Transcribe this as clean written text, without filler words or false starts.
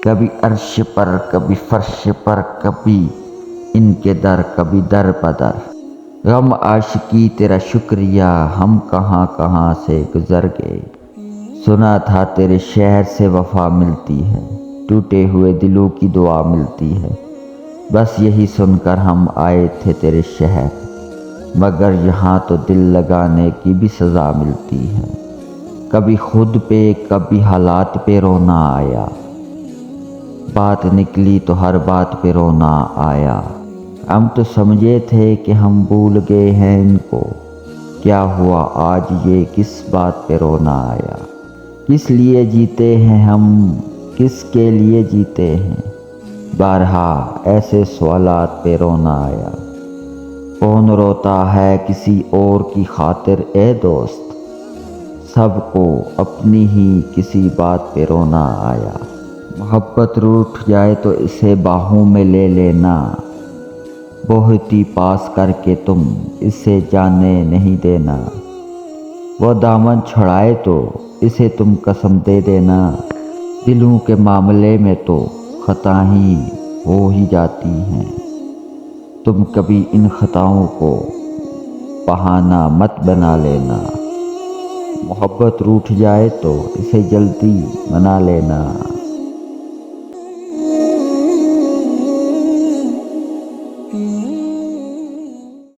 کبھی عرش پر کبھی فرش پر، کبھی ان کے در کبھی در بدر۔ غم عاشقی تیرا شکریہ، ہم کہاں کہاں سے گزر گئے۔ سنا تھا تیرے شہر سے وفا ملتی ہے، ٹوٹے ہوئے دلوں کی دعا ملتی ہے۔ بس یہی سن کر ہم آئے تھے تیرے شہر، مگر یہاں تو دل لگانے کی بھی سزا ملتی ہے۔ کبھی خود پہ کبھی حالات پہ رونا آیا، بات نکلی تو ہر بات پہ رونا آیا۔ ہم تو سمجھے تھے کہ ہم بھول گئے ہیں ان کو، کیا ہوا آج یہ کس بات پہ رونا آیا۔ کس لیے جیتے ہیں ہم، کس کے لیے جیتے ہیں، بارہا ایسے سوالات پہ رونا آیا۔ کون روتا ہے کسی اور کی خاطر اے دوست، سب کو اپنی ہی کسی بات پہ رونا آیا۔ محبت روٹھ جائے تو اسے باہوں میں لے لینا، بہت ہی پاس کر کے تم اسے جانے نہیں دینا۔ وہ دامن چھڑائے تو اسے تم قسم دے دینا، دلوں کے معاملے میں تو خطائیں ہو ہی جاتی ہیں۔ تم کبھی ان خطاؤں کو بہانہ مت بنا لینا، محبت روٹھ جائے تو اسے جلدی منا لینا۔